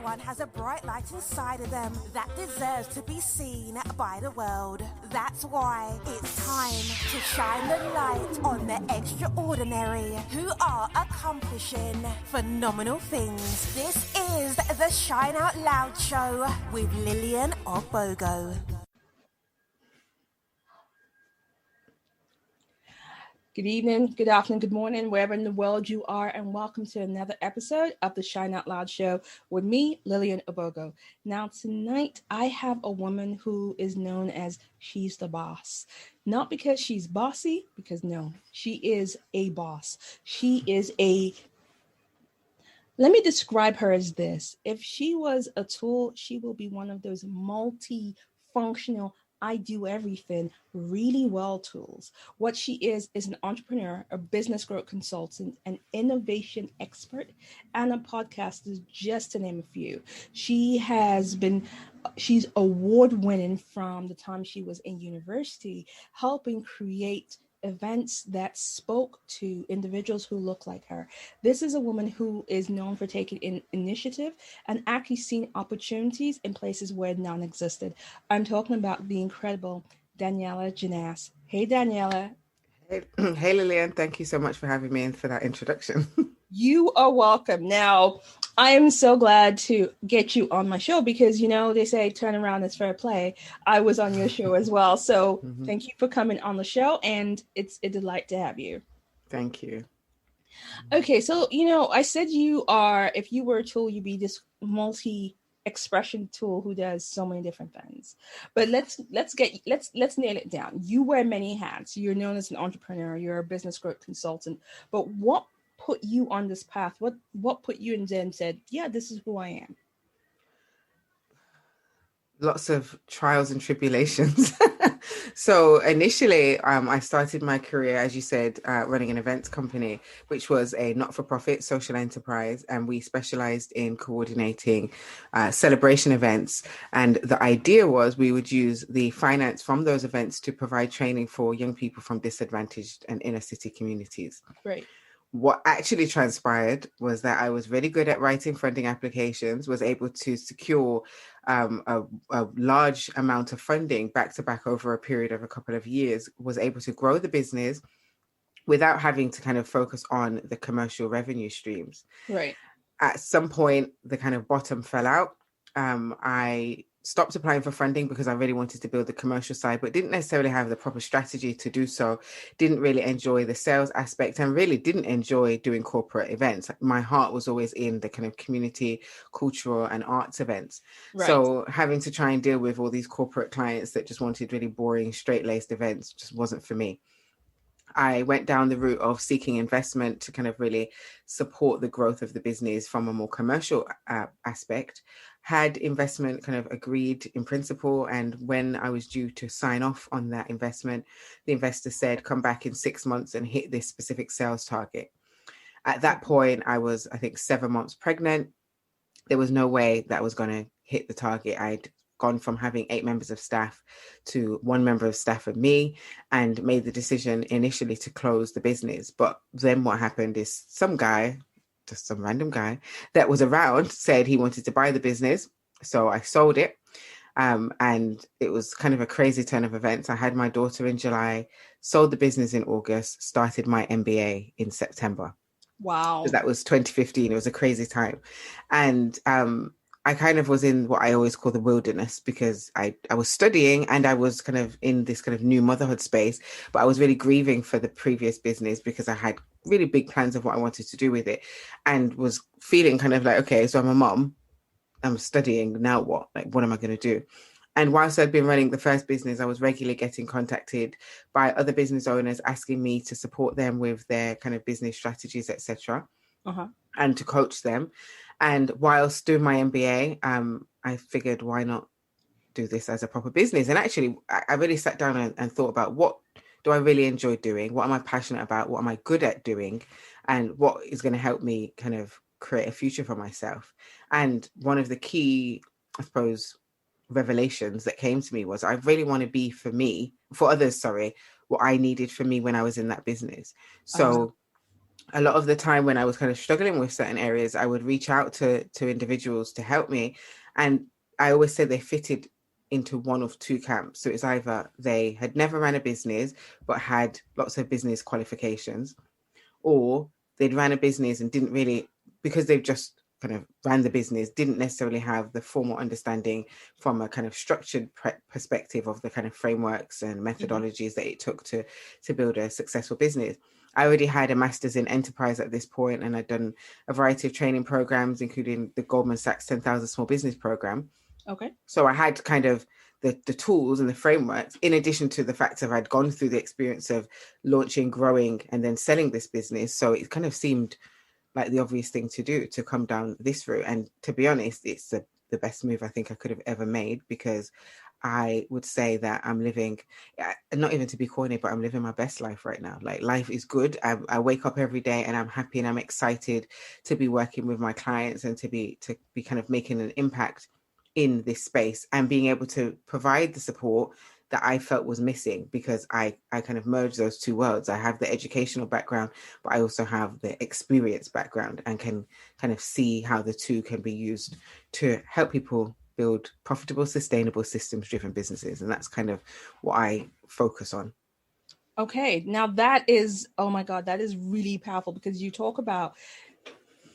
Everyone has a bright light inside of them that deserves to be seen by the world. That's why it's time to shine the light on the extraordinary who are accomplishing phenomenal things. This is the Shine Out Loud Show with Lillian Obogo. Good evening, good afternoon, good morning, wherever in the world you are, and welcome to another episode of the Shine Out Loud Show with me, Lillian Obogo. Now, tonight, I have a woman who is known as she's the boss. Not because she's bossy, because no, she is a boss. Let me describe her as this. If she was a tool, she will be one of those multi-functional I do everything really well tools. What she is an entrepreneur, a business growth consultant, an innovation expert, and a podcaster, just to name a few. She's award-winning from the time she was in university, helping create events that spoke to individuals who look like her. This is a woman who is known for taking initiative and actually seeing opportunities in places where none existed. I'm talking about the incredible Daniella Genas. Hey, Daniella. Hey, Lillian. Thank you so much for having me and for that introduction. You are welcome. Now, I am so glad to get you on my show because, you know, they say turn around is fair play. I was on your show as well. So Thank you for coming on the show. And it's a delight to have you. Thank you. Okay. So, you know, I said you are, if you were a tool, you'd be this multi-expression tool who does so many different things. But let's nail it down. You wear many hats. You're known as an entrepreneur. You're a business growth consultant. But what put you on this path? What put you in there and said, yeah, this is who I am? Lots of trials and tribulations. So initially, I started my career, as you said, running an events company, which was a not-for-profit social enterprise. And we specialized in coordinating celebration events. And the idea was we would use the finance from those events to provide training for young people from disadvantaged and inner city communities. Right. What actually transpired was that I was really good at writing funding applications, was able to secure a large amount of funding back to back over a period of a couple of years, was able to grow the business without having to kind of focus on the commercial revenue streams. Right. At some point, the kind of bottom fell out. I stopped applying for funding because I really wanted to build the commercial side, but didn't necessarily have the proper strategy to do so. Didn't really enjoy the sales aspect and really didn't enjoy doing corporate events. My heart was always in the kind of community, cultural and arts events. Right. So having to try and deal with all these corporate clients that just wanted really boring, straight-laced events just wasn't for me. I went down the route of seeking investment to kind of really support the growth of the business from a more commercial aspect, had investment kind of agreed in principle. And when I was due to sign off on that investment, the investor said, come back in 6 months and hit this specific sales target. At that point, I was, I think, 7 months pregnant. There was no way that I was going to hit the target. I'd gone from having 8 members of staff to 1 member of staff and me, and made the decision initially to close the business. But then what happened is some guy, just some random guy that was around, said he wanted to buy the business. So I sold it. And it was kind of a crazy turn of events. I had my daughter in July, sold the business in August, started my MBA in September. Wow. So that was 2015. It was a crazy time. And I kind of was in what I always call the wilderness, because I was studying and I was kind of in this kind of new motherhood space, but I was really grieving for the previous business because I had really big plans of what I wanted to do with it, and was feeling kind of like, okay, so I'm a mom, I'm studying, now what? Like, what am I going to do? And whilst I'd been running the first business, I was regularly getting contacted by other business owners asking me to support them with their kind of business strategies, etc., and to coach them. And whilst doing my MBA, I figured, why not do this as a proper business? And actually, I really sat down and thought about, what do I really enjoy doing? What am I passionate about? What am I good at doing? And what is going to help me kind of create a future for myself? And one of the key, I suppose, revelations that came to me was, I really want to be for others, what I needed for me when I was in that business. So a lot of the time when I was kind of struggling with certain areas, I would reach out to individuals to help me. And I always said they fitted into one of two camps. So it's either they had never ran a business, but had lots of business qualifications, or they'd ran a business and didn't really, because they've just kind of ran the business, didn't necessarily have the formal understanding from a kind of structured perspective of the kind of frameworks and methodologies that it took to build a successful business. I already had a master's in enterprise at this point, and I'd done a variety of training programs, including the Goldman Sachs 10,000 Small Business Program. Okay. So I had kind of the tools and the frameworks, in addition to the fact that I'd gone through the experience of launching, growing, and then selling this business. So it kind of seemed like the obvious thing to do, to come down this route. And to be honest, it's the best move I think I could have ever made, because I would say that I'm living, not even to be corny, but I'm living my best life right now. Like, life is good. I wake up every day and I'm happy and I'm excited to be working with my clients and to be kind of making an impact in this space and being able to provide the support that I felt was missing, because I kind of merged those two worlds. I have the educational background, but I also have the experience background, and can kind of see how the two can be used to help people build profitable, sustainable, systems-driven businesses. And that's kind of what I focus on. Okay, now that is, oh my God, that is really powerful, because you talk about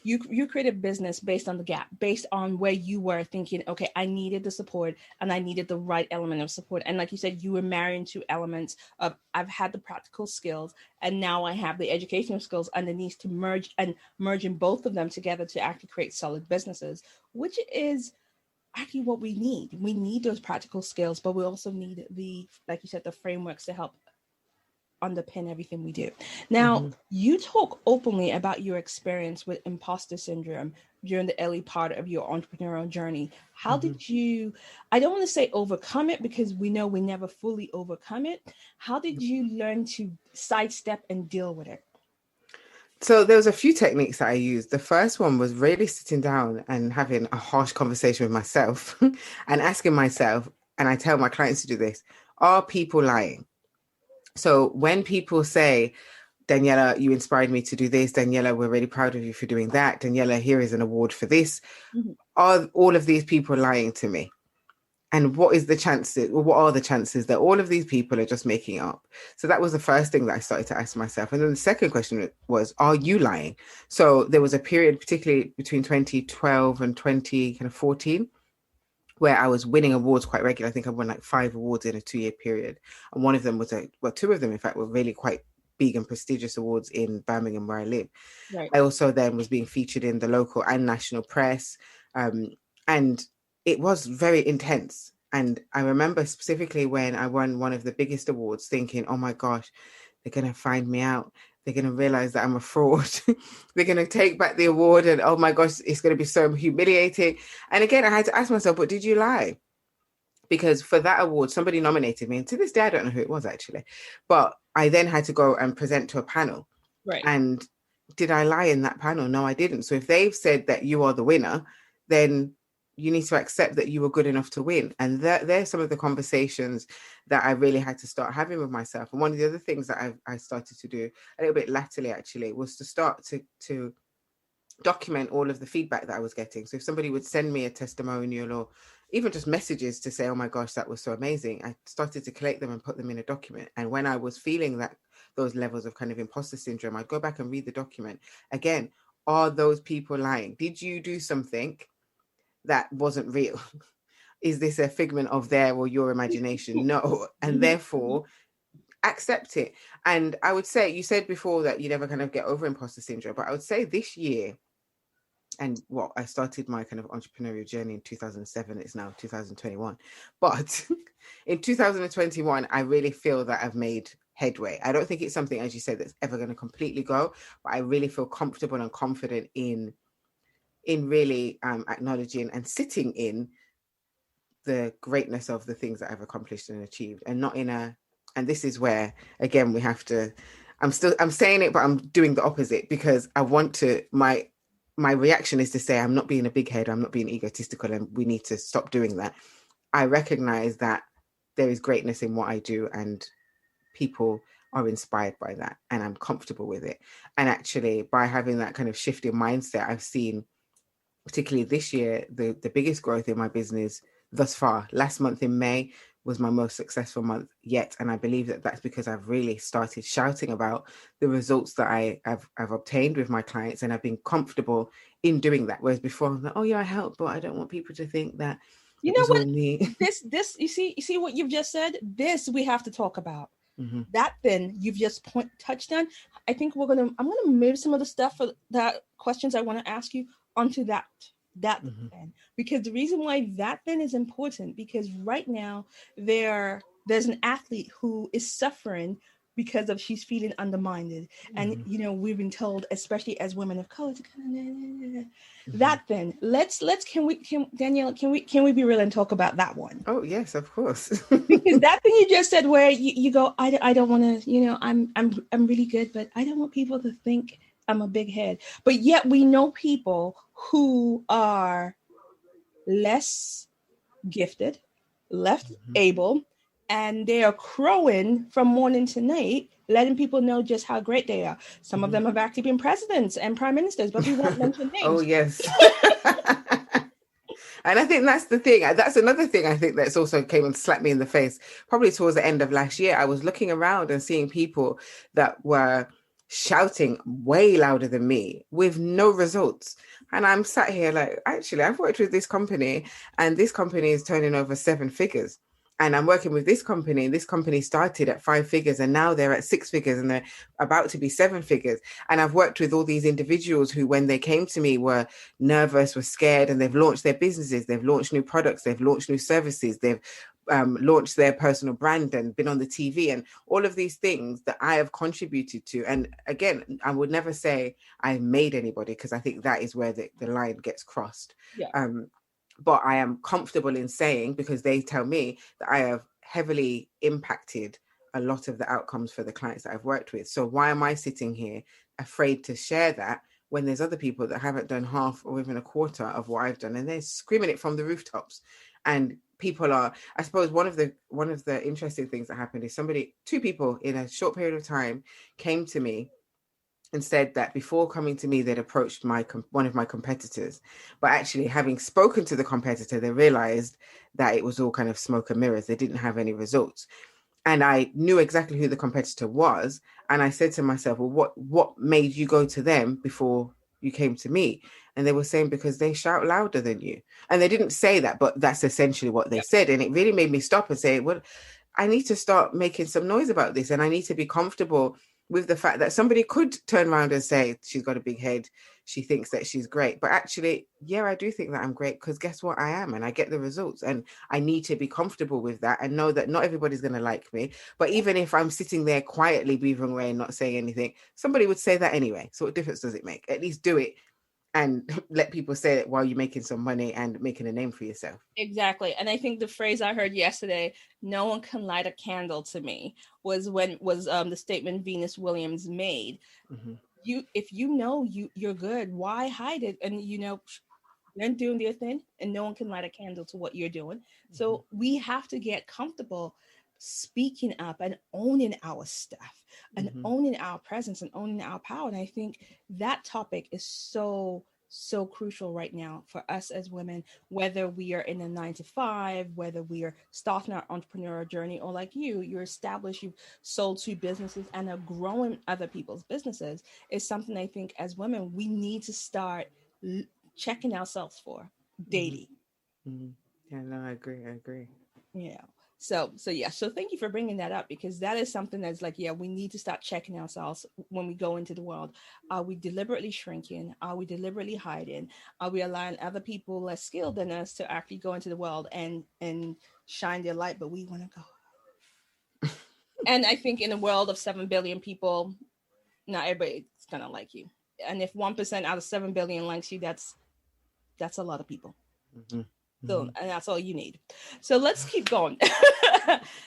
you created a business based on the gap, based on where you were thinking, okay, I needed the support and I needed the right element of support. And like you said, you were marrying two elements of, I've had the practical skills and now I have the educational skills underneath to merging both of them together to actually create solid businesses, which is actually what we need. We need those practical skills, but we also need like you said, the frameworks to help underpin everything we do. Now, you talk openly about your experience with imposter syndrome during the early part of your entrepreneurial journey. How did you, I don't want to say overcome it, because we know we never fully overcome it. How did you learn to sidestep and deal with it? So there was a few techniques that I used. The first one was really sitting down and having a harsh conversation with myself and asking myself, and I tell my clients to do this, are people lying? So when people say, Daniella, you inspired me to do this. Daniella, we're really proud of you for doing that. Daniella, here is an award for this. Are all of these people lying to me? And what are the chances that all of these people are just making it up? So that was the first thing that I started to ask myself. And then the second question was, are you lying? So there was a period, particularly between 2012 and 2014, where I was winning awards quite regularly. I think I won like 5 awards in a 2-year period. And one of them was 2 of them, in fact, were really quite big and prestigious awards in Birmingham, where I live. Right. I also then was being featured in the local and national press. And it was very intense. And I remember specifically when I won one of the biggest awards thinking, oh my gosh, they're going to find me out. They're going to realize that I'm a fraud. They're going to take back the award, and oh my gosh, it's going to be so humiliating. And again, I had to ask myself, but did you lie? Because for that award, somebody nominated me. And to this day, I don't know who it was actually. But I then had to go and present to a panel. Right. And did I lie in that panel? No, I didn't. So if they've said that you are the winner, then you need to accept that you were good enough to win. And there's some of the conversations that I really had to start having with myself. And one of the other things that I started to do a little bit latterly, actually, was to start to document all of the feedback that I was getting. So if somebody would send me a testimonial or even just messages to say, oh my gosh, that was so amazing, I started to collect them and put them in a document. And when I was feeling that those levels of kind of imposter syndrome, I'd go back and read the document. Again, are those people lying? Did you do something that wasn't real? Is this a figment of their or your imagination? No. And therefore, accept it. And I would say, you said before that you never kind of get over imposter syndrome, but I would say this year, and I started my kind of entrepreneurial journey in 2007. It's now 2021. But in 2021, I really feel that I've made headway. I don't think it's something, as you said, that's ever going to completely go, but I really feel comfortable and confident in really acknowledging and sitting in the greatness of the things that I've accomplished and achieved, and not in and this is where, again, we have to, I'm saying it, but I'm doing the opposite, because I want to, my reaction is to say, I'm not being a big head, I'm not being egotistical, and we need to stop doing that. I recognize that there is greatness in what I do, and people are inspired by that, and I'm comfortable with it. And actually, by having that kind of shift in mindset, I've seen, particularly this year, the biggest growth in my business thus far. Last month in May was my most successful month yet, and I believe that that's because I've really started shouting about the results that I've obtained with my clients, and I've been comfortable in doing that. Whereas before, I'm like, oh yeah, I help, but I don't want people to think that You it know was what? all me. This you see what you've just said. This we have to talk about. Mm-hmm. That then you've just touched on. I think I'm gonna move some of the stuff for that questions I want to ask you onto that Mm-hmm. then, because the reason why that then is important, because right now there's an athlete who is suffering because of she's feeling undermined, and Mm-hmm. we've been told, especially as women of color, to Mm-hmm. that then let's can Danielle, can we be real and talk about that one? Oh yes, of course. Because that thing you just said, where you go, I don't want to, I'm really good, but I don't want people to think I'm a big head. But yet we know people who are less gifted, less Mm-hmm. able, and they are crowing from morning to night, letting people know just how great they are. Some of Mm-hmm. them have actually been presidents and prime ministers, but we won't mention Oh names. yes. And I think that's the thing. That's another thing I think that's also came and slapped me in the face. Probably towards the end of last year, I was looking around and seeing people that were shouting way louder than me with no results. And I'm sat here like, actually, I've worked with this company, and this company is turning over 7 figures. And I'm working with this company, and this company started at 5 figures, and now they're at 6 figures, and they're about to be 7 figures. And I've worked with all these individuals who, when they came to me, were nervous, were scared, and they've launched their businesses, they've launched new products, they've launched new services, they've launched their personal brand and been on the TV, and all of these things that I have contributed to. And again, I would never say I made anybody, because I think that is where the line gets crossed. Yeah. But I am comfortable in saying, because they tell me, that I have heavily impacted a lot of the outcomes for the clients that I've worked with. So why am I sitting here afraid to share that when there's other people that haven't done half or even a quarter of what I've done, and they're screaming it from the rooftops? And people are, I suppose, one of the interesting things that happened is two people in a short period of time came to me and said that before coming to me, they'd approached one of my competitors, but actually, having spoken to the competitor, they realized that it was all kind of smoke and mirrors. They didn't have any results. And I knew exactly who the competitor was. And I said to myself, well, what made you go to them before you came to me? And they were saying, because they shout louder than you. And they didn't say that, but that's essentially what they said. And it really made me stop and say, well, I need to start making some noise about this. And I need to be comfortable with the fact that somebody could turn around and say, she's got a big head, she thinks that she's great. But actually, yeah, I do think that I'm great, because guess what? I am, and I get the results. And I need to be comfortable with that and know that not everybody's going to like me. But even if I'm sitting there quietly breathing away and not saying anything, somebody would say that anyway. So what difference does it make? At least do it and let people say it while you're making some money and making a name for yourself. Exactly. And I think the phrase I heard yesterday, "no one can light a candle to me," was the statement Venus Williams made. Mm-hmm. If you're good, why hide it? And they're doing their thing, and no one can light a candle to what you're doing. So we have to get comfortable speaking up and owning our stuff, and owning our presence, and owning our power. And I think that topic is so crucial right now for us as women, whether we are in a 9 to 5, whether we are starting our entrepreneurial journey, or like you're established, you've sold 2 businesses and are growing other people's businesses, is something I think as women we need to start checking ourselves for daily. Mm-hmm. Yeah, no, I agree. Yeah. So yeah. So thank you for bringing that up, because that is something that's like, yeah, we need to start checking ourselves when we go into the world. Are we deliberately shrinking? Are we deliberately hiding? Are we allowing other people less skilled than us to actually go into the world and shine their light, but we want to go? And I think in a world of 7 billion people, not everybody's gonna like you. And if 1% out of 7 billion likes you, that's a lot of people. Mm-hmm. So, and that's all you need. So let's keep going.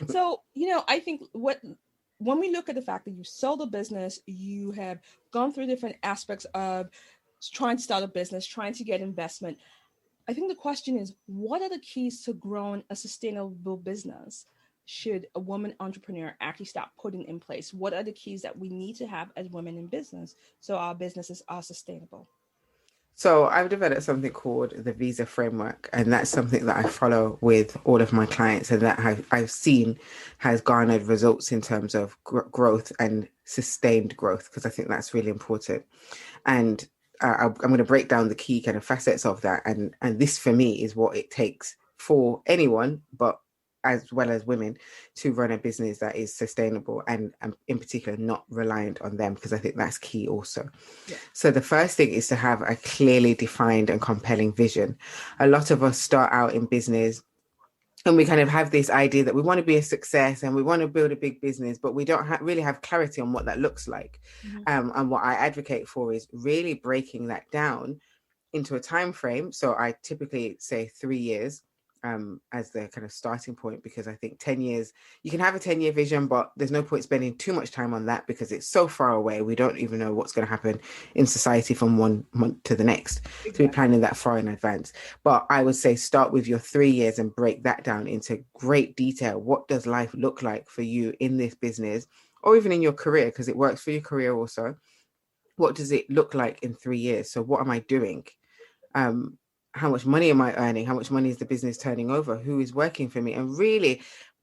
So, I think when we look at the fact that you sold a business, you have gone through different aspects of trying to start a business, trying to get investment. I think the question is, what are the keys to growing a sustainable business? should a woman entrepreneur actually start putting in place? What are the keys that we need to have as women in business so our businesses are sustainable? So I've developed something called the Visa Framework, and that's something that I follow with all of my clients, and that I've seen has garnered results in terms of growth and sustained growth, because I think that's really important. And I'm going to break down the key kind of facets of that, and this for me is what it takes for anyone, but as well as women, to run a business that is sustainable and in particular not reliant on them, because I think that's key also. Yeah. So the first thing is to have a clearly defined and compelling vision. A lot of us start out in business and we kind of have this idea that we want to be a success and we want to build a big business, but we don't really have clarity on what that looks like. Mm-hmm. And what I advocate for is really breaking that down into a time frame. So I typically say 3 years as the kind of starting point, because I think 10 years, you can have a 10-year vision, but there's no point spending too much time on that because it's so far away. We don't even know what's going to happen in society from one month to the next. Exactly. To be planning that far in advance. But I would say start with your 3 years and break that down into great detail. What does life look like for you in this business, or even in your career, because it works for your career also. What does it look like in 3 years? So what am I doing? How much money am I earning? How much money is the business turning over? Who is working for me? And really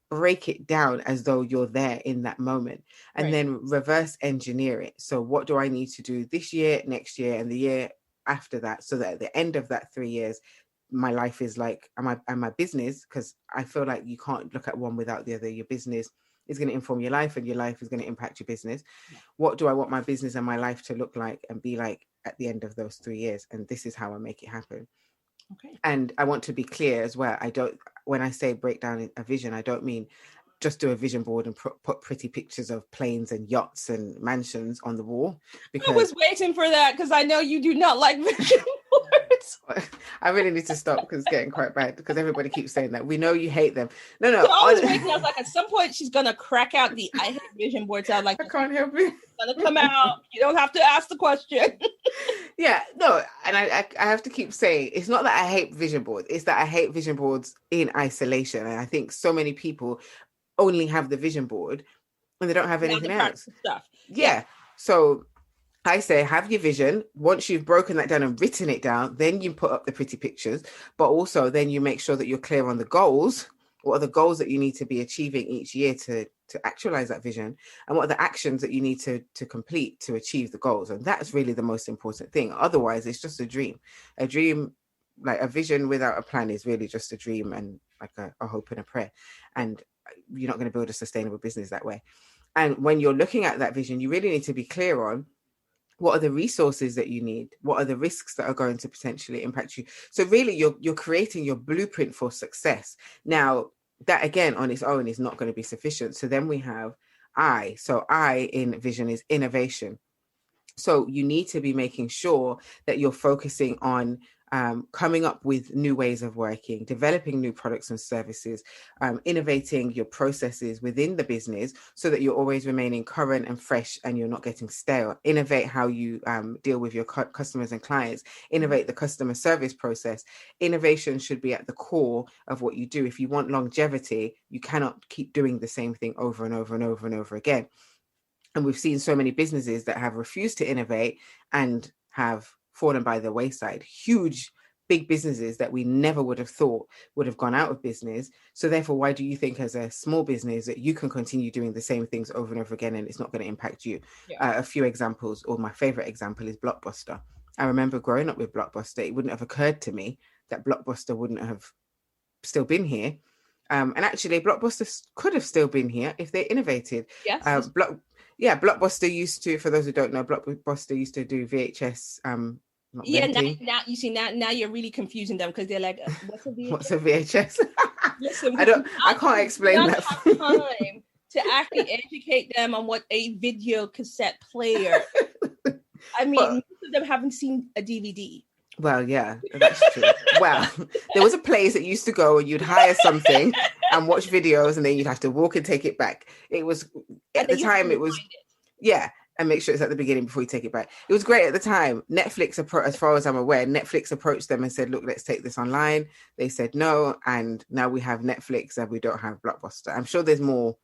break it down as though you're there in that moment, and right. Then reverse engineer it. So what do I need to do this year, next year, and the year after that, so that at the end of that 3 years, my life is like, and my business, because I feel like you can't look at one without the other. Your business is going to inform your life and your life is going to impact your business. Yeah. What do I want my business and my life to look like and be like at the end of those 3 years? And this is how I make it happen. Okay. And I want to be clear as well. When I say break down a vision, I don't mean just do a vision board and put pretty pictures of planes and yachts and mansions on the wall. Because I was waiting for that, because I know you do not like vision boards. I really need to stop, because it's getting quite bad, because everybody keeps saying that. We know you hate them. No. So I was like, at some point she's going to crack out the I hate vision boards out. Like, I can't help it. It's going to come out. You don't have to ask the question. Yeah, no, and I have to keep saying, it's not that I hate vision boards, it's that I hate vision boards in isolation. And I think so many people only have the vision board and they don't have anything else. Stuff. Yeah. So I say, have your vision. Once you've broken that down and written it down, then you put up the pretty pictures, but also then you make sure that you're clear on the goals. What are the goals that you need to be achieving each year to actualize that vision? And what are the actions that you need to complete to achieve the goals? And that's really the most important thing. Otherwise, it's just a dream. A dream, like a vision without a plan, is really just a dream and like a hope and a prayer. And you're not going to build a sustainable business that way. And when you're looking at that vision, you really need to be clear on what are the resources that you need? What are the risks that are going to potentially impact you? So really, you're creating your blueprint for success. Now, that again on its own is not going to be sufficient. So then we have I. So I in vision is innovation. So you need to be making sure that you're focusing on coming up with new ways of working, developing new products and services, innovating your processes within the business so that you're always remaining current and fresh and you're not getting stale. Innovate how you deal with your customers and clients. Innovate the customer service process. Innovation should be at the core of what you do. If you want longevity, you cannot keep doing the same thing over and over and over and over again. And we've seen so many businesses that have refused to innovate and have fallen by the wayside. Huge, big businesses that we never would have thought would have gone out of business. So therefore, why do you think as a small business that you can continue doing the same things over and over again and it's not going to impact you? Yeah. A few examples, or my favorite example is Blockbuster. I remember growing up with Blockbuster. It wouldn't have occurred to me that Blockbuster wouldn't have still been here. And actually, Blockbuster could have still been here if they innovated. Yes. Blockbuster used to, for those who don't know, Blockbuster used to do VHS. Now you see, now you're really confusing them, because they're like, what's a VHS? What's a VHS? Listen, I can't explain that. Time to actually educate them on what a video cassette player. I mean, most of them haven't seen a DVD. Well, yeah, that's true. Well, there was a place that used to go and you'd hire something and watch videos, and then you'd have to walk and take it back. It was at the time. It was. Yeah, and make sure it's at the beginning before you take it back. It was great at the time. Netflix, as far as I'm aware, Netflix approached them and said, look, let's take this online. They said no, and now we have Netflix and we don't have Blockbuster. I'm sure there's more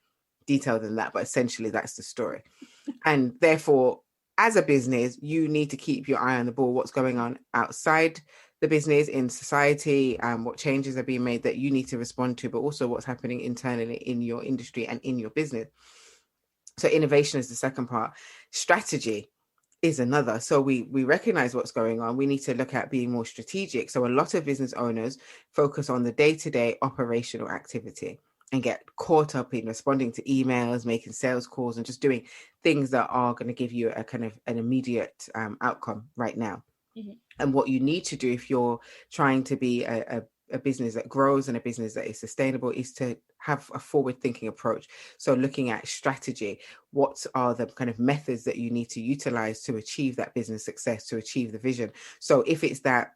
detail than that, but essentially that's the story. And therefore, as a business, you need to keep your eye on the ball, what's going on outside the business, in society, what changes are being made that you need to respond to, but also what's happening internally in your industry and in your business. So innovation is the second part. Strategy is another. So we recognize what's going on. We need to look at being more strategic. So a lot of business owners focus on the day-to-day operational activity and get caught up in responding to emails, making sales calls, and just doing things that are going to give you a kind of an immediate outcome right now. Mm-hmm. And what you need to do if you're trying to be a business that grows and a business that is sustainable is to have a forward-thinking approach. So looking at strategy, what are the kind of methods that you need to utilize to achieve that business success, to achieve the vision? So if it's that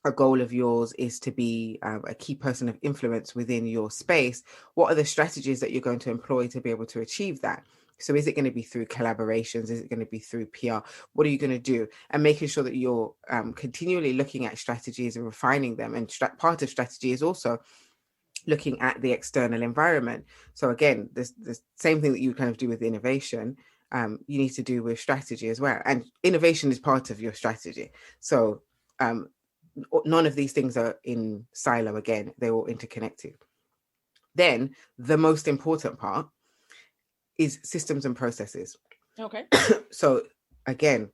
a goal of yours is to be a key person of influence within your space, what are the strategies that you're going to employ to be able to achieve that? So is it going to be through collaborations? Is it going to be through PR? What are you going to do? And making sure that you're continually looking at strategies and refining them. And part of strategy is also looking at the external environment. So again, the same thing that you kind of do with innovation, you need to do with strategy as well. And innovation is part of your strategy. So none of these things are in silo again. They're all interconnected. Then the most important part is systems and processes. Okay. So again,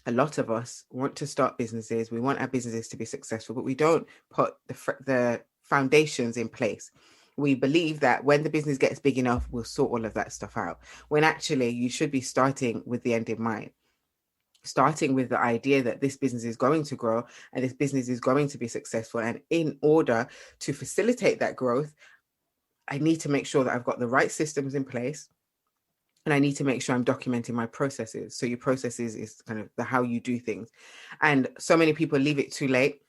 a lot of us want to start businesses. We want our businesses to be successful, but we don't put the foundations in place. We believe that when the business gets big enough, we'll sort all of that stuff out. When actually you should be starting with the end in mind. Starting with the idea that this business is going to grow and this business is going to be successful. And in order to facilitate that growth, I need to make sure that I've got the right systems in place. And I need to make sure I'm documenting my processes. So your processes is kind of the how you do things. And so many people leave it too late.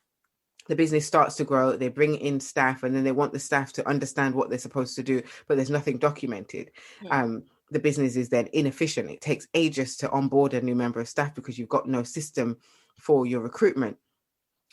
The business starts to grow, they bring in staff, and then they want the staff to understand what they're supposed to do, but there's nothing documented. The business is then inefficient. It takes ages to onboard a new member of staff because you've got no system for your recruitment.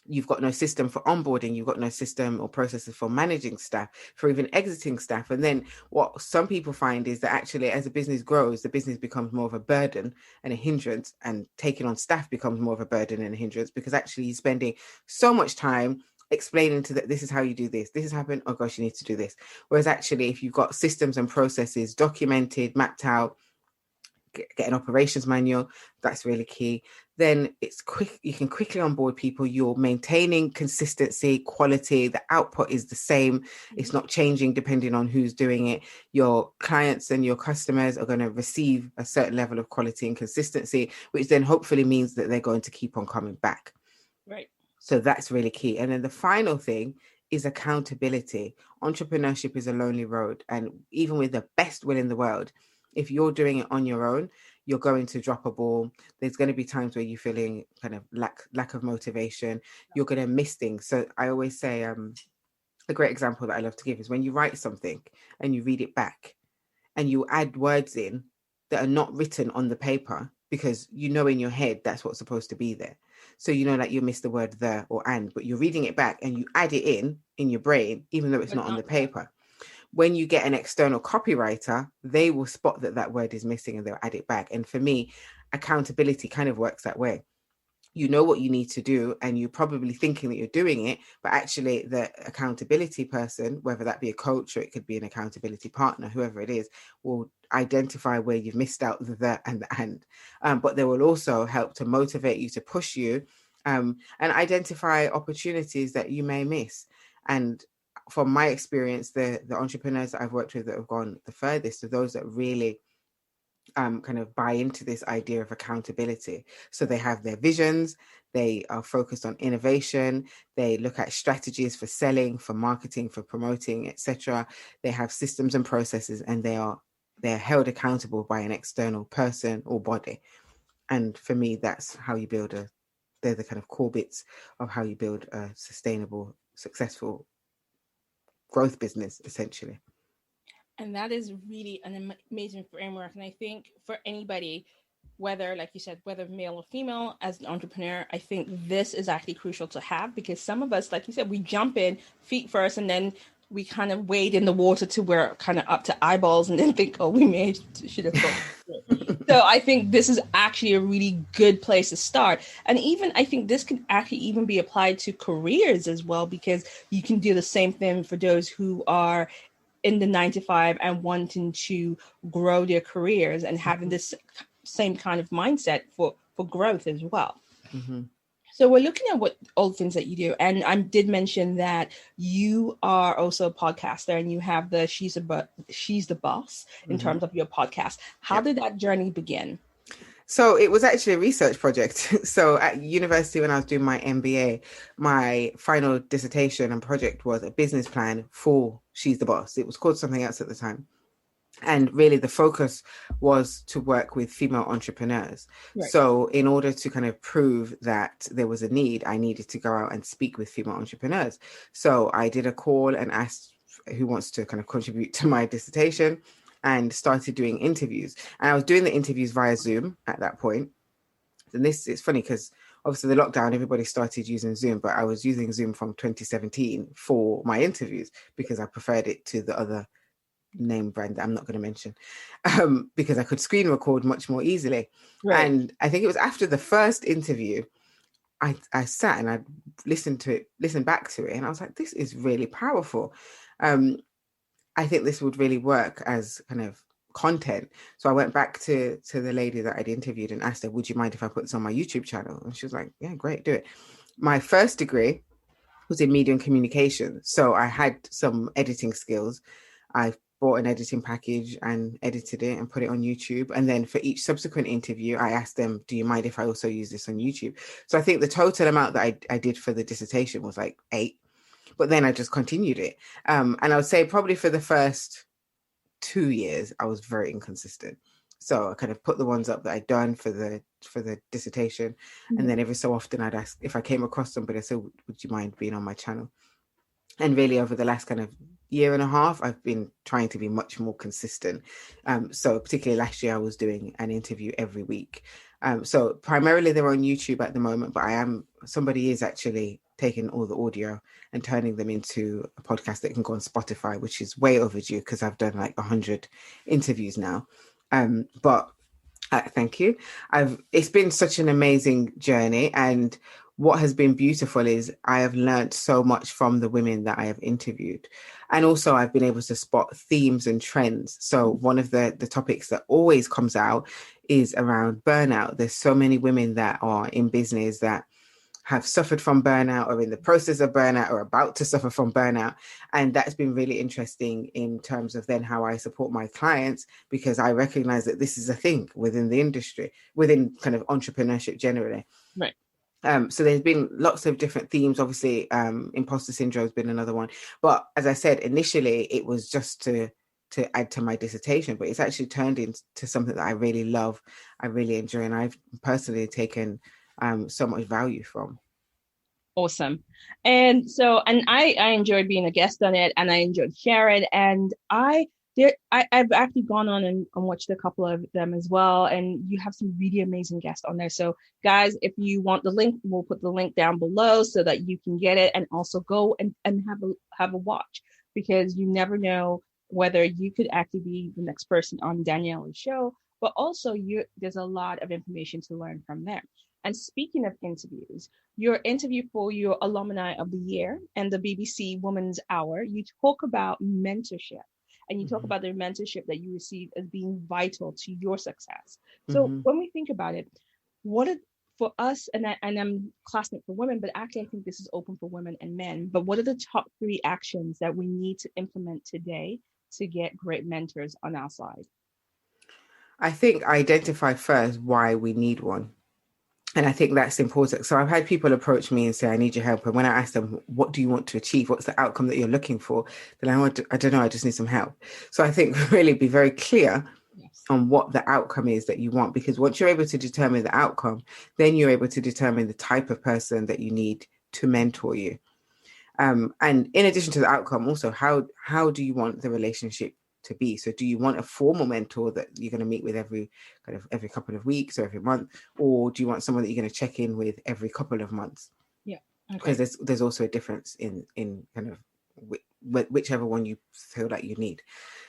You've got no system for onboarding. You've got no system or processes for managing staff, for even exiting staff. And then what some people find is that actually as a business grows, the business becomes more of a burden and a hindrance, and taking on staff becomes more of a burden and a hindrance because actually you're spending so much time explaining to that this is how you do this has happened, oh gosh, you need to do this. Whereas actually if you've got systems and processes documented, mapped out, get an operations manual, that's really key. Then it's quick, you can quickly onboard people. You're maintaining consistency, quality, the output is the same. It's not changing depending on who's doing it. Your clients and your customers are going to receive a certain level of quality and consistency, which then hopefully means that they're going to keep on coming back. Right. So that's really key. And then the final thing is accountability. Entrepreneurship is a lonely road. And even with the best will in the world, if you're doing it on your own, you're going to drop a ball. There's going to be times where you're feeling kind of lack of motivation. You're going to miss things. So I always say a great example that I love to give is when you write something and you read it back and you add words in that are not written on the paper because you know in your head that's what's supposed to be there. So you know that you missed the word the or and, but you're reading it back and you add it in your brain, even though it's not on the paper. When you get an external copywriter, they will spot that word is missing and they'll add it back. And for me, accountability kind of works that way. You know what you need to do and you're probably thinking that you're doing it, but actually the accountability person, whether that be a coach or it could be an accountability partner, whoever it is, will identify where you've missed out the and the and. But they will also help to motivate you, to push you, and identify opportunities that you may miss. And from my experience, the entrepreneurs that I've worked with that have gone the furthest are those that really kind of buy into this idea of accountability. So they have their visions, they are focused on innovation, they look at strategies for selling, for marketing, for promoting, etc. They have systems and processes, and they're held accountable by an external person or body. And for me, that's how you build they're the kind of core bits of how you build a sustainable, successful growth business, essentially. And that is really an amazing framework. And I think for anybody whether, like you said, whether male or female, as an entrepreneur, I think this is actually crucial to have, because some of us, like you said, we jump in feet first and then we kind of wade in the water to we're kind of up to eyeballs and then think, oh, should have thought. So I think this is actually a really good place to start. And even I think this can actually even be applied to careers as well, because you can do the same thing for those who are in the 9 to 5 and wanting to grow their careers and having this same kind of mindset for growth as well. Mm-hmm. So we're looking at what all the things that you do. And I did mention that you are also a podcaster and you have the She's the Boss in terms of your podcast. How did that journey begin? So it was actually a research project. So at university, when I was doing my MBA, my final dissertation and project was a business plan for She's the Boss. It was called something else at the time. And really the focus was to work with female entrepreneurs. Right. So in order to kind of prove that there was a need, I needed to go out and speak with female entrepreneurs. So I did a call and asked who wants to kind of contribute to my dissertation, and started doing interviews. And I was doing the interviews via Zoom at that point. And it's funny because obviously the lockdown, everybody started using Zoom, but I was using Zoom from 2017 for my interviews because I preferred it to the other name brand that I'm not going to mention, because I could screen record much more easily. Right. And I think it was after the first interview, I sat and I listened back to it, and I was like, this is really powerful. I think this would really work as kind of content. So I went back to the lady that I'd interviewed and asked her, would you mind if I put this on my YouTube channel? And she was like, yeah, great, do it. My first degree was in media and communication. So I had some editing skills. I bought an editing package and edited it and put it on YouTube. And then for each subsequent interview, I asked them, do you mind if I also use this on YouTube? So I think the total amount that I did for the dissertation was like 8, but then I just continued it. And I would say probably for the first 2 years, I was very inconsistent. So I kind of put the ones up that I'd done for the dissertation. Mm-hmm. And then every so often I'd ask if I came across somebody, I said, would you mind being on my channel? And really over the last kind of year and a half, I've been trying to be much more consistent. So particularly last year, I was doing an interview every week. So primarily they're on YouTube at the moment, but somebody is actually taking all the audio and turning them into a podcast that can go on Spotify, which is way overdue because I've done like 100 interviews now. But thank you. It's been such an amazing journey, and what has been beautiful is I have learned so much from the women that I have interviewed. And also I've been able to spot themes and trends. So one of the topics that always comes out is around burnout. There's so many women that are in business that have suffered from burnout or in the process of burnout or about to suffer from burnout. And that's been really interesting in terms of then how I support my clients, because I recognize that this is a thing within the industry, within kind of entrepreneurship generally. Right. So there's been lots of different themes. Obviously, imposter syndrome has been another one. But as I said, initially, it was just to add to my dissertation, but it's actually turned into something that I really love, I really enjoy, and I've personally taken so much value from. Awesome. And I enjoyed being a guest on it, and I enjoyed sharing. And I've actually gone on and watched a couple of them as well, and you have some really amazing guests on there. So guys, if you want the link, we'll put the link down below so that you can get it and also go and have a watch, because you never know whether you could actually be the next person on Daniella's show, but also there's a lot of information to learn from there. And speaking of interviews, your interview for your Alumni of the Year and the BBC Women's Hour, you talk about mentorship. And you talk about the mentorship that you receive as being vital to your success. So when we think about it, for us, and I'm classing it for women, but actually I think this is open for women and men, but what are the top 3 actions that we need to implement today to get great mentors on our side? I think identify first why we need one. And I think that's important. So I've had people approach me and say, I need your help. And when I ask them, what do you want to achieve? What's the outcome that you're looking for? Then I don't know, I just need some help. So I think really be very clear on what the outcome is that you want, because once you're able to determine the outcome, then you're able to determine the type of person that you need to mentor you. And in addition to the outcome, also, how do you want the relationship to be. So do you want a formal mentor that you're going to meet with every couple of weeks or every month, or do you want someone that you're going to check in with every couple of months? Yeah. Okay. Because there's also a difference in kind of whichever one you feel like you need.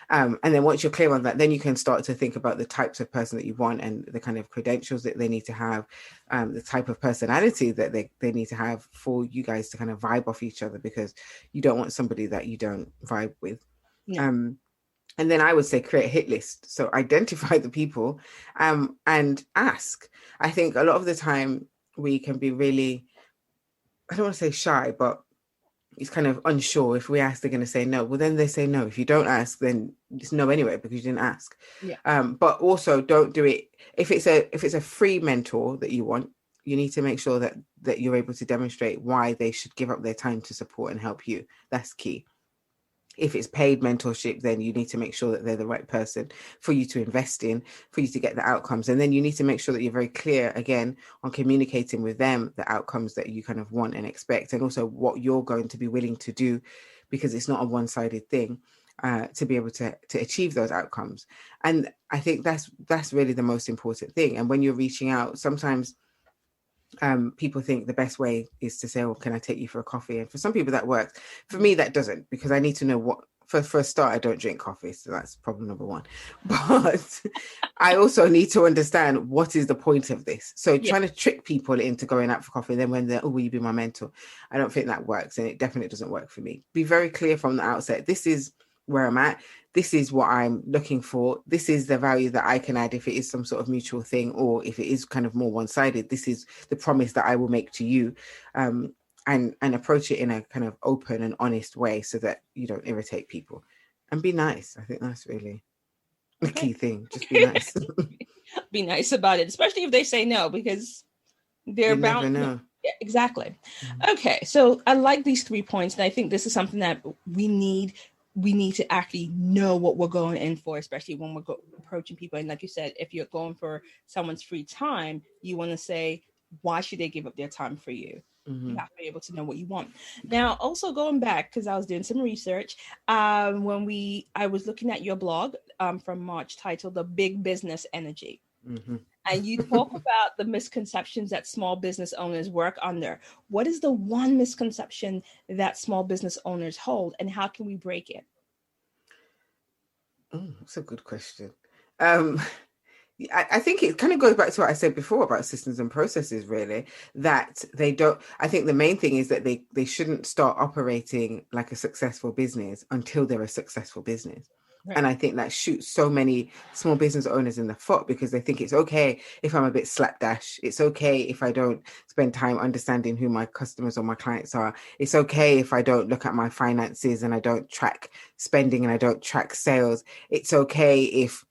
And then once you're clear on that, then you can start to think about the types of person that you want and the kind of credentials that they need to have, the type of personality that they need to have for you guys to kind of vibe off each other, because you don't want somebody that you don't vibe with. Yeah. And then I would say create a hit list. So identify the people and ask. I think a lot of the time we can be really, I don't want to say shy, but it's kind of unsure. If we ask, they're going to say no. Well, then they say no. If you don't ask, then it's no anyway, because you didn't ask. Yeah. But also don't do it. If it's a free mentor that you want, you need to make sure that you're able to demonstrate why they should give up their time to support and help you. That's key. If it's paid mentorship, then you need to make sure that they're the right person for you to invest in, for you to get the outcomes. And then you need to make sure that you're very clear, again, on communicating with them the outcomes that you kind of want and expect, and also what you're going to be willing to do, because it's not a one-sided thing, to be able to achieve those outcomes. And I think that's really the most important thing. And when you're reaching out, sometimes people think the best way is to say, oh, can I take you for a coffee? And for some people that works. For me, that doesn't, because I need to know what, for a start, I don't drink coffee. So that's problem number one. But I also need to understand what is the point of this. So trying to trick people into going out for coffee, then when they're, oh, will you be my mentor? I don't think that works. And it definitely doesn't work for me. Be very clear from the outset. This is where I'm at. This is what I'm looking for. This is the value that I can add if it is some sort of mutual thing, or if it is kind of more one-sided. This is the promise that I will make to you, and approach it in a kind of open and honest way, so that you don't irritate people, and be nice. I think that's really the key thing. Just be nice. Be nice about it, especially if they say no, because they're bound. Never know. Yeah, exactly. Okay, so I like these 3 points, and I think this is something that we need to actually know what we're going in for, especially when we're approaching people. And like you said, if you're going for someone's free time, you want to say, why should they give up their time for you? You have to be able to know what you want. Now, also going back, because I was doing some research, I was looking at your blog from March titled The Big Business Energy. And you talk about the misconceptions that small business owners work under. What is the one misconception that small business owners hold, and how can we break it? Oh, that's a good question. I think it kind of goes back to what I said before about systems and processes, really, that they don't. I think the main thing is that they shouldn't start operating like a successful business until they're a successful business. Right. And I think that shoots so many small business owners in the foot, because they think it's okay if I'm a bit slapdash. It's okay if I don't spend time understanding who my customers or my clients are. It's okay if I don't look at my finances and I don't track spending and I don't track sales. It's okay if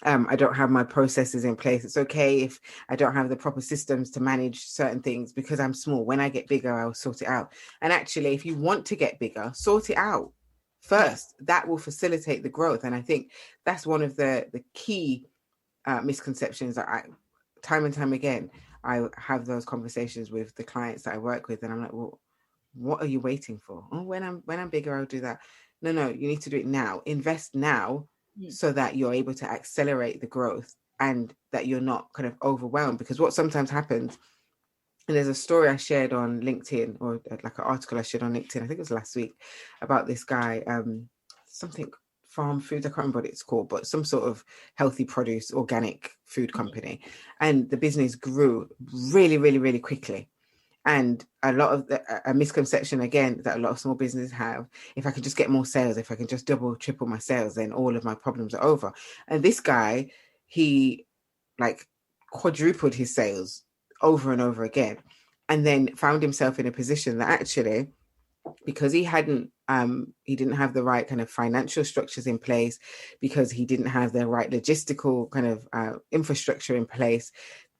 I don't have my processes in place. It's okay if I don't have the proper systems to manage certain things, because I'm small. When I get bigger, I'll sort it out. And actually, if you want to get bigger, sort it out first. That will facilitate the growth. And I think that's one of the key misconceptions that time and time again, I have those conversations with the clients that I work with, and I'm like, well, what are you waiting for? Oh, when I'm bigger, I'll do that. No, you need to do it now. Invest now, so that you're able to accelerate the growth and that you're not kind of overwhelmed. Because what sometimes happens, and there's a story I shared on LinkedIn, or like an article I shared on LinkedIn, I think it was last week, about this guy, something farm foods, I can't remember what it's called, but some sort of healthy produce, organic food company. And the business grew really, really, really quickly. And a lot of a misconception, again, that a lot of small businesses have, if I can just get more sales, if I can just double, triple my sales, then all of my problems are over. And this guy, he like quadrupled his sales over and over again, and then found himself in a position that actually, because he didn't have the right kind of financial structures in place, because he didn't have the right logistical kind of infrastructure in place,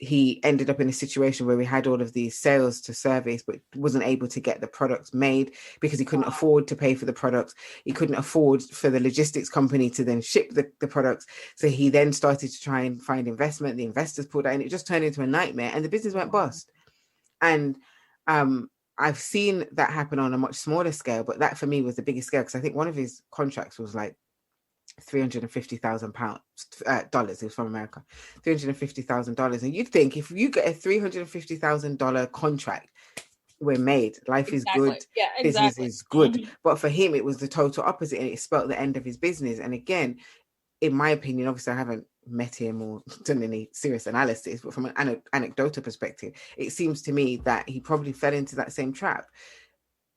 he ended up in a situation where we had all of these sales to service, but wasn't able to get the products made because he couldn't afford to pay for the products. He couldn't afford for the logistics company to then ship the products. So he then started to try and find investment. The investors pulled out, and it just turned into a nightmare, and the business went bust. And I've seen that happen on a much smaller scale, but that for me was the biggest scale, because I think one of his contracts was like £350,000 dollars. It was from America. $350,000. And you'd think if you get a $350,000 contract, we're made. Life is good. Yeah, Business is good. But for him, it was the total opposite, and it spelt the end of his business. And again, in my opinion, obviously I haven't met him or done any serious analysis, but from an anecdotal perspective, it seems to me that he probably fell into that same trap.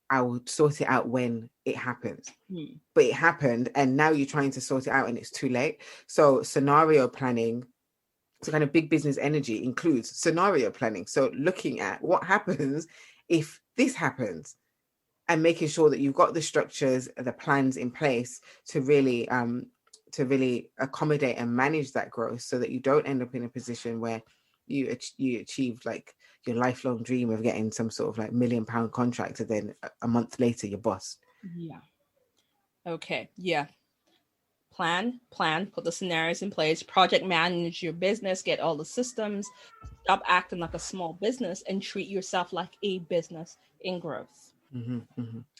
I will sort it out when it happens. But it happened, and now you're trying to sort it out and it's too late. So scenario planning, so kind of big business energy, includes scenario planning. So looking at what happens if this happens, and making sure that you've got the structures, the plans in place to really accommodate and manage that growth, so that you don't end up in a position where you achieve like your lifelong dream of getting some sort of like £1 million contract, and then a month later you're bust. Yeah. Okay. Yeah. Plan, put the scenarios in place, project manage your business, get all the systems, stop acting like a small business, and treat yourself like a business in growth.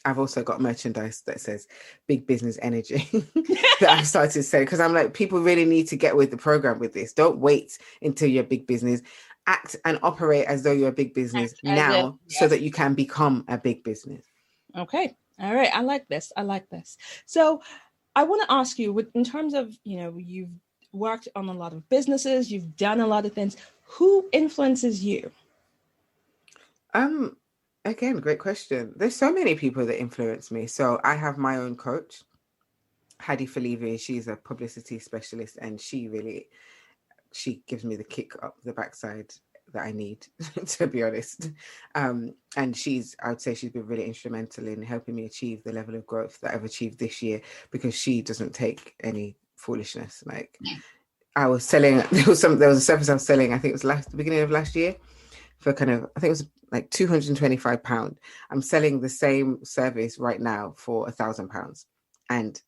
I've also got merchandise that says big business energy that I've started to say, because I'm like, people really need to get with the program with this. Don't wait until you're a big business. Act and operate as though you're a big business now, so that you can become a big business. Okay. All right. I like this. So I want to ask you, in terms of, you've worked on a lot of businesses, you've done a lot of things. Who influences you? Again, great question. There's so many people that influence me. So I have my own coach, Hadi Falivi. She's a publicity specialist, and she gives me the kick up the backside that I need, to be honest. And I would say she's been really instrumental in helping me achieve the level of growth that I've achieved this year, because she doesn't take any foolishness. Like, I was selling, there was a service I was selling, I think it was the beginning of last year, for I think it was like £225. I'm selling the same service right now for £1,000 and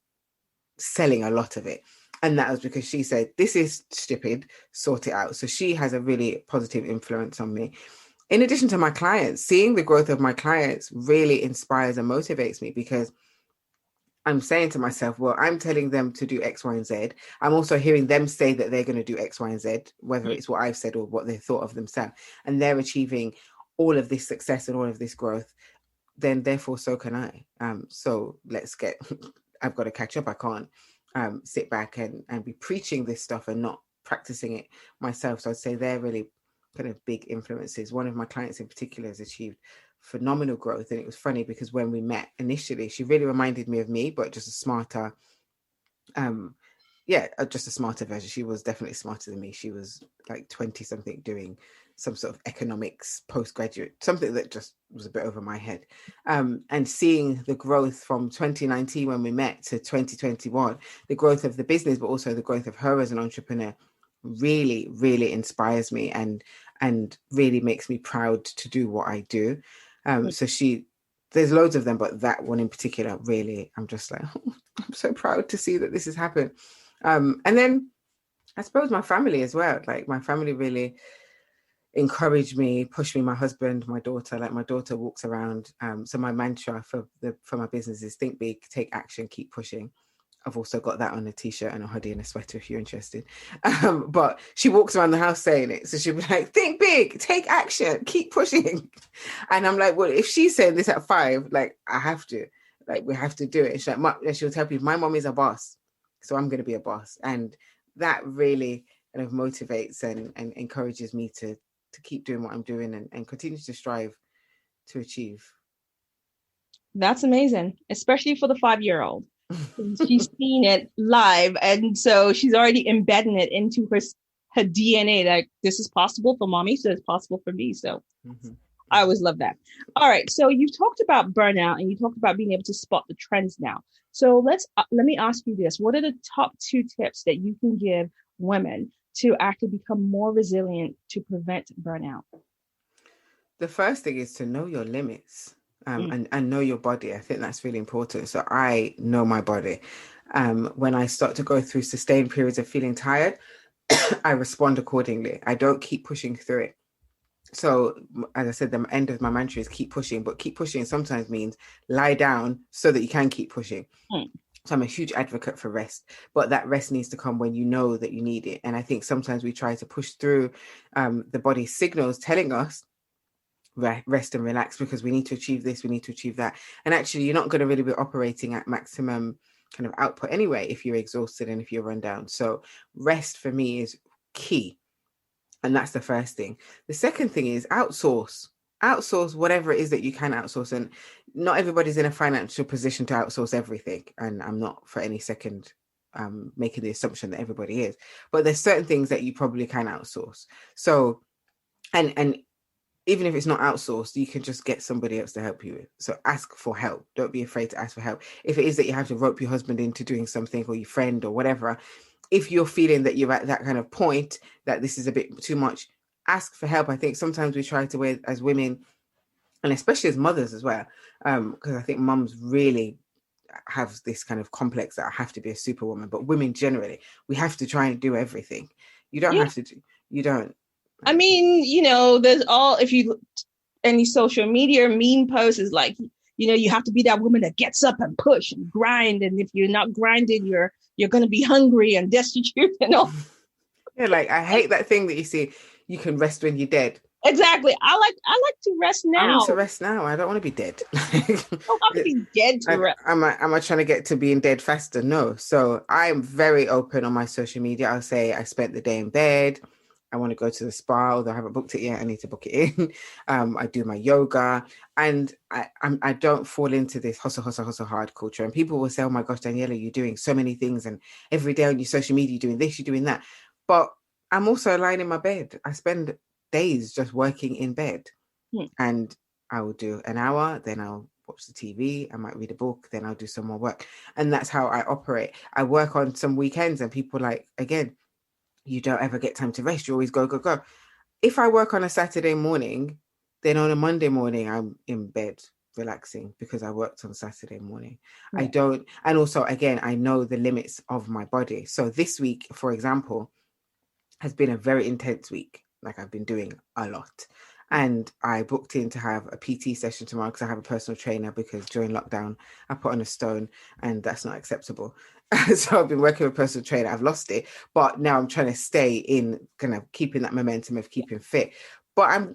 selling a lot of it. And that was because she said, this is stupid, sort it out. So she has a really positive influence on me. In addition to my clients, seeing the growth of my clients really inspires and motivates me, because I'm saying to myself, well, I'm telling them to do X, Y, and Z. I'm also hearing them say that they're going to do X, Y, and Z, whether it's what I've said or what they thought of themselves. And they're achieving all of this success and all of this growth. Then therefore, so can I. So I've got to catch up. I can't sit back and be preaching this stuff and not practicing it myself. So I'd say they're really kind of big influences. One of my clients in particular has achieved phenomenal growth, and it was funny because when we met initially, she really reminded me of me, but just a smarter just a smarter version. She was definitely smarter than me. She was like 20 something, doing some sort of economics postgraduate, something that just was a bit over my head. And seeing the growth from 2019 when we met to 2021, the growth of the business, but also the growth of her as an entrepreneur, really, really inspires me and really makes me proud to do what I do. So there's loads of them, but that one in particular, really, I'm just like, I'm so proud to see that this has happened. And then I suppose my family as well. Like, my family really encouraged me, pushed me. My husband, my daughter, like my daughter walks around. So my mantra for my business is think big, take action, keep pushing. I've also got that on a t-shirt and a hoodie and a sweater if you're interested. But she walks around the house saying it. So she'll be like, think big, take action, keep pushing. And I'm like, well, if she's saying this at 5, like, I have to, like, we have to do it. And she'll tell people, my mom is a boss, so I'm going to be a boss. And that really kind of motivates and encourages me to keep doing what I'm doing and continue to strive to achieve. That's amazing, especially for the 5-year-old. She's seen it live, and so she's already embedding it into her DNA, like, this is possible for mommy, so it's possible for me. So I always love that. All right, so you've talked about burnout and you talked about being able to spot the trends now. So let me ask you this: what are the top 2 tips that you can give women to actually become more resilient to prevent burnout? The first thing is to know your limits. And know your body. I think that's really important. So I know my body. When I start to go through sustained periods of feeling tired, I respond accordingly. I don't keep pushing through it. So as I said, the end of my mantra is keep pushing, but keep pushing sometimes means lie down so that you can keep pushing. So I'm a huge advocate for rest, but that rest needs to come when you know that you need it. And I think sometimes we try to push through the body's signals telling us rest and relax because we need to achieve this, we need to achieve that. And actually, you're not going to really be operating at maximum kind of output anyway if you're exhausted and if you're run down. So rest for me is key. And that's the first thing. The second thing is outsource whatever it is that you can outsource. And not everybody's in a financial position to outsource everything. And I'm not for any second making the assumption that everybody is, but there's certain things that you probably can outsource. So, and even if it's not outsourced, you can just get somebody else to help you with. So ask for help. Don't be afraid to ask for help. If it is that you have to rope your husband into doing something, or your friend or whatever, if you're feeling that you're at that kind of point that this is a bit too much, ask for help. I think sometimes we try to, as women, and especially as mothers as well, because I think mums really have this kind of complex that I have to be a superwoman, but women generally, we have to try and do everything. You don't have to do, you don't. I mean, you know, there's if you any social media meme posts is like, you know, you have to be that woman that gets up and push and grind. And if you're not grinding, you're going to be hungry and destitute and all. Yeah, like I hate that thing that you see, you can rest when you're dead. Exactly. I like to rest now. I want to rest now. I don't want to be dead. I don't want to be dead to rest. Am I trying to get to being dead faster? No. So I'm very open on my social media. I'll say I spent the day in bed. I want to go to the spa, although I haven't booked it yet. I need to book it in. I do my yoga, and I don't fall into this hustle hard culture. And people will say, "Oh my gosh, Daniella, you're doing so many things, and every day on your social media, you're doing this, you're doing that." But I'm also lying in my bed. I spend days just working in bed, and I will do an hour, then I'll watch the TV. I might read a book, then I'll do some more work, and that's how I operate. I work on some weekends, and people again, you don't ever get time to rest. You always go. If I work on a Saturday morning, then on a Monday morning, I'm in bed relaxing because I worked on Saturday morning. Yeah. I don't. And also, again, I know the limits of my body. So this week, for example, has been a very intense week. Like I've been doing a lot. And I booked in to have a PT session tomorrow because I have a personal trainer, because during lockdown, I put on a stone and that's not acceptable. So I've been working with a personal trainer. I've lost it, but now I'm trying to stay in kind of keeping that momentum of keeping fit. But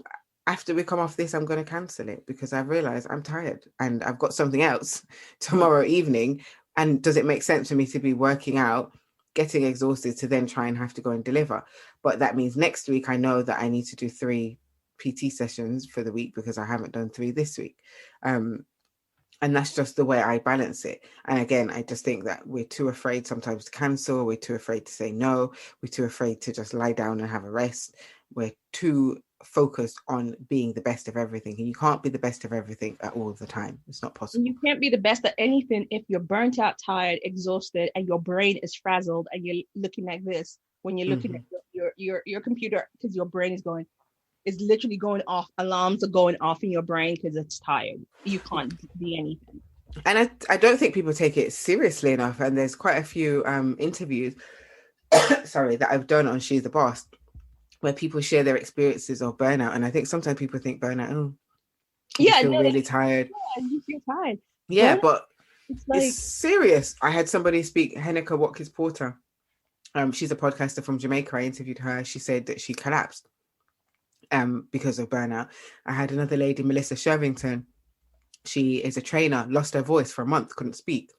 after we come off this, I'm going to cancel it because I've realized I'm tired and I've got something else tomorrow evening. And does it make sense for me to be working out, getting exhausted, to then try and have to go and deliver? But that means next week, I know that I need to do 3 PT sessions for the week because I haven't done 3 this week. And that's just the way I balance it. And again, I just think that we're too afraid sometimes to cancel. We're too afraid to say no. We're too afraid to just lie down and have a rest. We're too focused on being the best of everything. And you can't be the best of everything at all the time. It's not possible. You can't be the best at anything if you're burnt out, tired, exhausted, and your brain is frazzled and you're looking like this when you're looking at your computer, because your brain is literally going off. Alarms are going off in your brain because it's tired. You can't be anything. And I don't think people take it seriously enough. And there's quite a few interviews, that I've done on She's the Boss, where people share their experiences of burnout. And I think sometimes people think burnout, really tired. Yeah, you feel tired. Yeah, but it's serious. I had somebody speak, Henneke Watkins Porter. She's a podcaster from Jamaica. I interviewed her. She said that she collapsed because of burnout. I had another lady, Melissa Shervington. She is a trainer, lost her voice for a month, couldn't speak.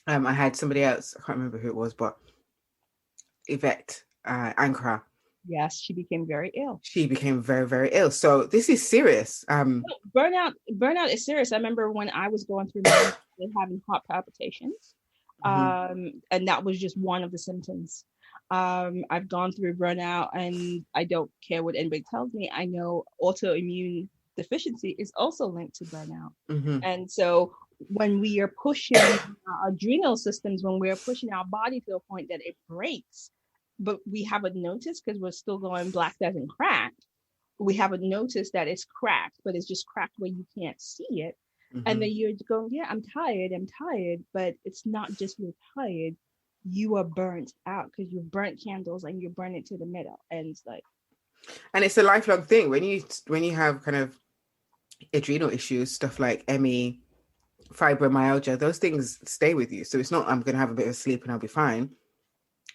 I had somebody else, I can't remember who it was, but Yvette Ankara. Yes, she became very ill. She became very, very ill. So this is serious. Burnout is serious. I remember when I was going through having heart palpitations. And that was just one of the symptoms. I've gone through burnout, and I don't care what anybody tells me. I know autoimmune deficiency is also linked to burnout. And so when we are pushing our adrenal systems, when we're pushing our body to a point that it breaks, but we haven't noticed because we're still going black doesn't crack. We haven't noticed that it's cracked, but it's just cracked where you can't see it. And then you're going, yeah, I'm tired. But it's not just you're tired. You are burnt out because you burnt candles and you burn it to the middle. And it's like, and it's a lifelong thing. When you have kind of adrenal issues, stuff like ME, fibromyalgia, those things stay with you. So it's not, I'm going to have a bit of sleep and I'll be fine.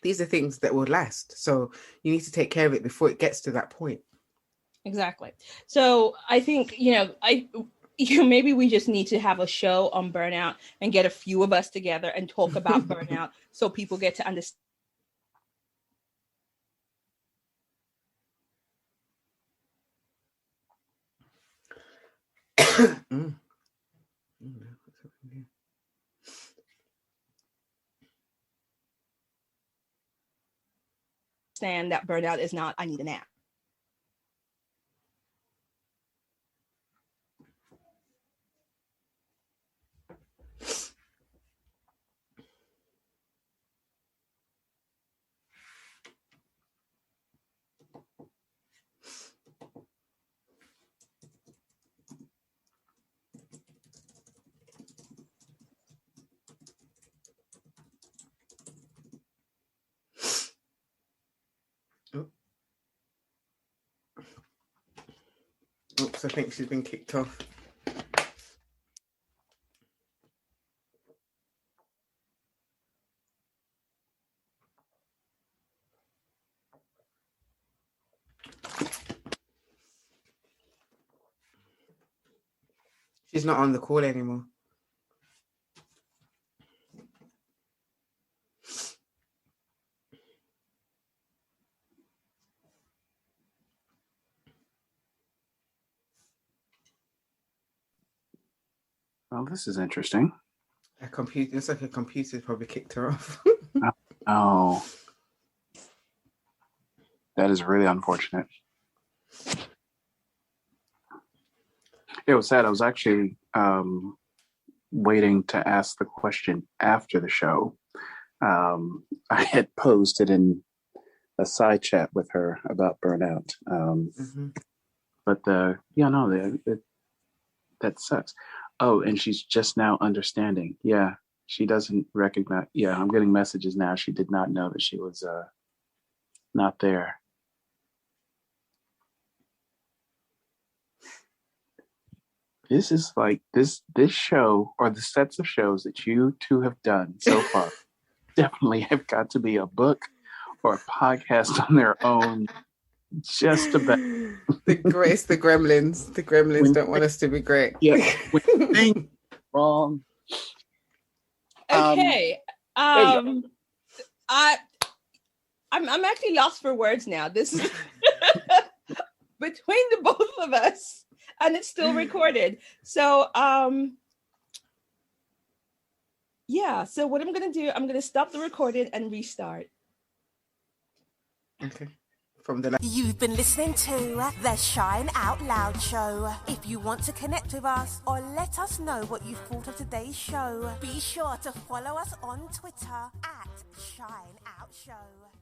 These are things that will last. So you need to take care of it before it gets to that point. Exactly. So I think, maybe we just need to have a show on burnout and get a few of us together and talk about burnout so people get to understand. Understand that burnout is not, I need a nap. Oops, I think she's been kicked off. She's not on the call anymore. Well, this is interesting. It's like a computer probably kicked her off. Oh, that is really unfortunate. It was sad. I was actually waiting to ask the question after the show. I had posted in a side chat with her about burnout. But that sucks. Oh, and she's just now understanding. Yeah, she doesn't recognize. Yeah, I'm getting messages now. She did not know that she was not there. This is like this show, or the sets of shows that you two have done so far definitely have got to be a book or a podcast on their own. Just about. It's the gremlins. The gremlins don't want us to be great. Yeah. When wrong. Okay. I'm actually lost for words now. This is between the both of us, and it's still recorded. So so what I'm gonna do, I'm gonna stop the recording and restart. Okay. You've been listening to the Shine Out Loud show. If you want to connect with us or let us know what you thought of today's show, be sure to follow us on Twitter @Shine Out Show.